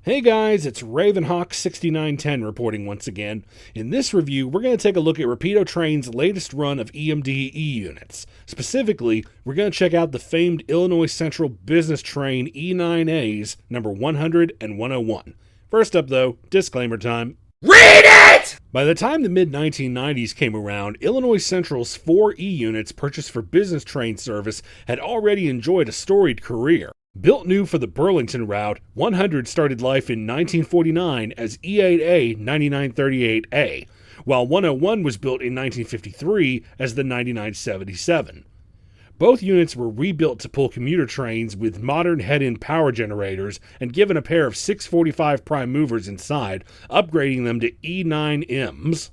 Hey guys, it's Ravenhawk6910 reporting once again. In this review, we're going to take a look at Rapido Train's latest run of EMD E units. Specifically, we're going to check out the famed Illinois Central Business Train E9As, number 100 and 101. First up though, disclaimer time. Read it! By the time the mid-1990s came around, Illinois Central's 4 E units purchased for business train service had already enjoyed a storied career. Built new for the Burlington route, 100 started life in 1949 as E8A 9938A, while 101 was built in 1953 as the 9977. Both units were rebuilt to pull commuter trains with modern head-end power generators and given a pair of 645 prime movers inside, upgrading them to E9Ms.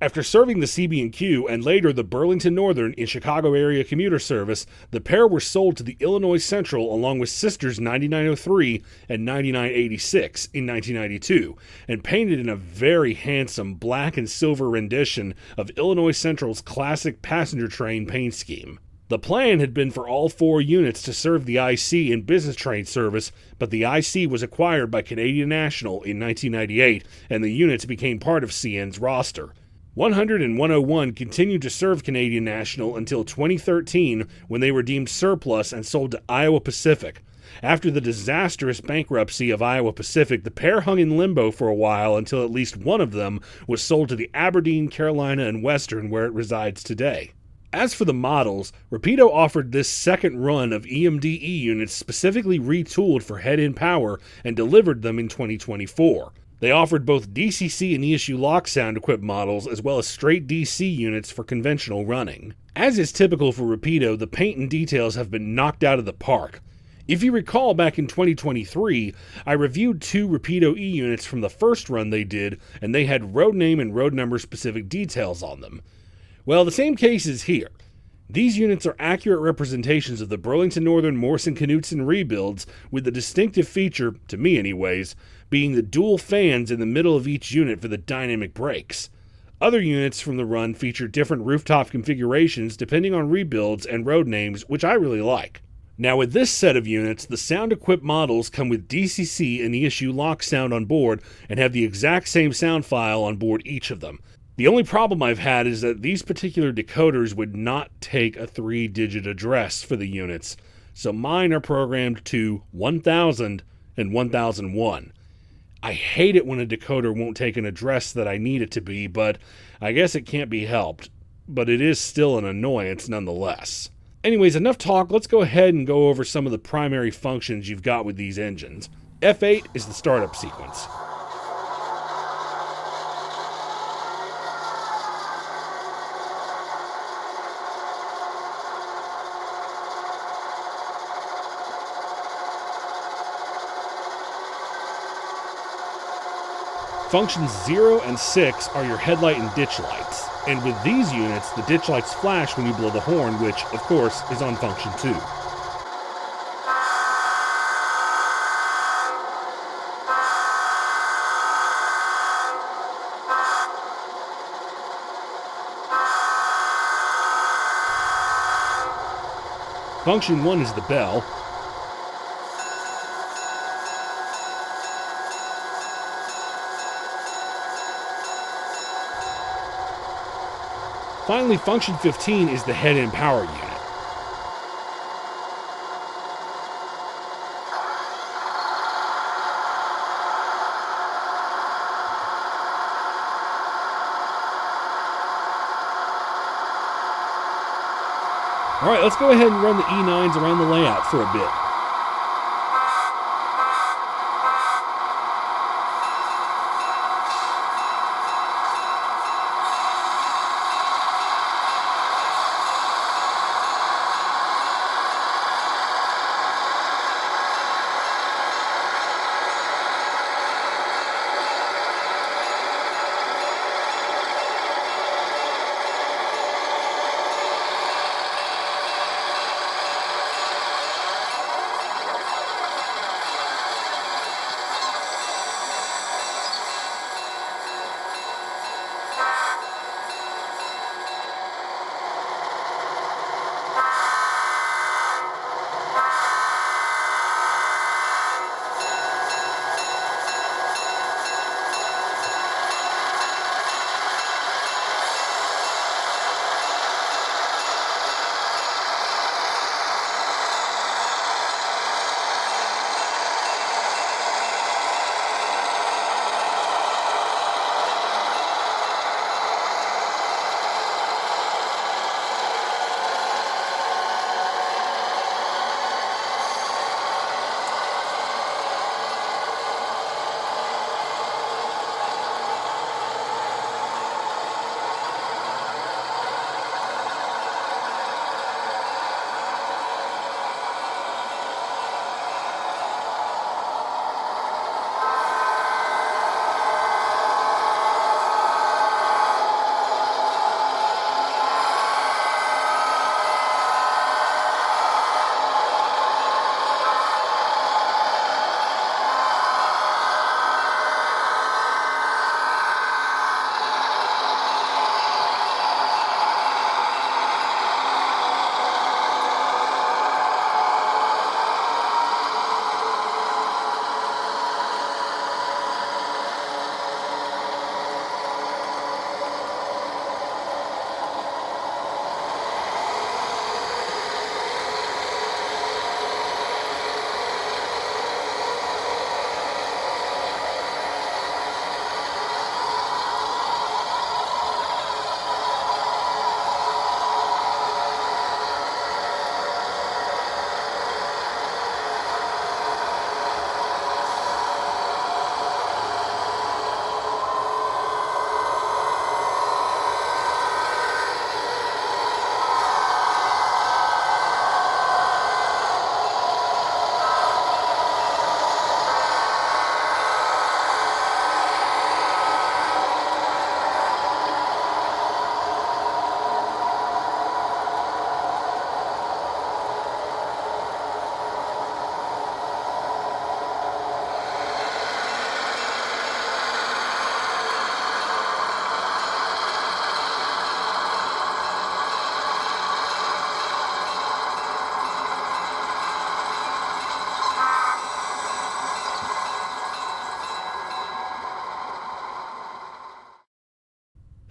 After serving the CB&Q and later the Burlington Northern in Chicago area commuter service, the pair were sold to the Illinois Central along with sisters 9903 and 9986 in 1992 and painted in a very handsome black and silver rendition of Illinois Central's classic passenger train paint scheme. The plan had been for all 4 units to serve the IC in business train service, but the IC was acquired by Canadian National in 1998 and the units became part of CN's roster. 100 and 101 continued to serve Canadian National until 2013 when they were deemed surplus and sold to Iowa Pacific. After the disastrous bankruptcy of Iowa Pacific, the pair hung in limbo for a while until at least one of them was sold to the Aberdeen, Carolina, and Western where it resides today. As for the models, Rapido offered this second run of EMD E units specifically retooled for head-in power and delivered them in 2024. They offered both DCC and ESU Loksound equipped models as well as straight DC units for conventional running. As is typical for Rapido, the paint and details have been knocked out of the park. If you recall back in 2023, I reviewed 2 Rapido E units from the first run they did, and they had road name and road number specific details on them. Well, the same case is here. These units are accurate representations of the Burlington Northern Morrison-Knudsen rebuilds, with the distinctive feature, to me anyways, being the dual fans in the middle of each unit for the dynamic brakes. Other units from the run feature different rooftop configurations depending on rebuilds and road names, which I really like. Now with this set of units, the sound-equipped models come with DCC and ESU Loksound on board and have the exact same sound file on board each of them. The only problem I've had is that these particular decoders would not take a 3-digit address for the units, so mine are programmed to 1000 and 1001. I hate it when a decoder won't take an address that I need it to be, but I guess it can't be helped. But it is still an annoyance nonetheless. Anyways, enough talk, let's go ahead and go over some of the primary functions you've got with these engines. F8 is the startup sequence. Functions 0 and 6 are your headlight and ditch lights, and with these units, the ditch lights flash when you blow the horn, which, of course, is on function 2. Function 1 is the bell. Finally, function 15 is the head-in power unit. Alright, let's go ahead and run the E9s around the layout for a bit.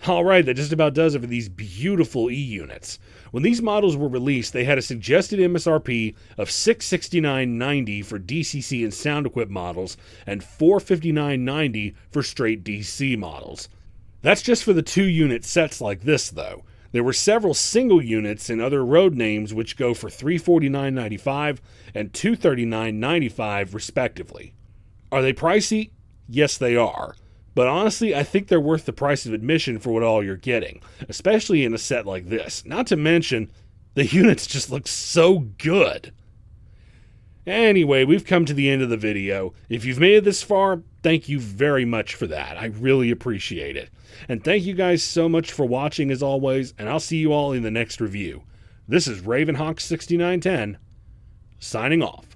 Alright, that just about does it for these beautiful E units. When these models were released, they had a suggested MSRP of $669.90 for DCC and sound equipped models and $459.90 for straight DC models. That's just for the 2-unit sets like this, though. There were several single units and other road names which go for $349.95 and $239.95 respectively. Are they pricey? Yes, they are. But honestly, I think they're worth the price of admission for what all you're getting, especially in a set like this. Not to mention, the units just look so good. Anyway, we've come to the end of the video. If you've made it this far, thank you very much for that. I really appreciate it. And thank you guys so much for watching as always, and I'll see you all in the next review. This is Ravenhawk6910, signing off.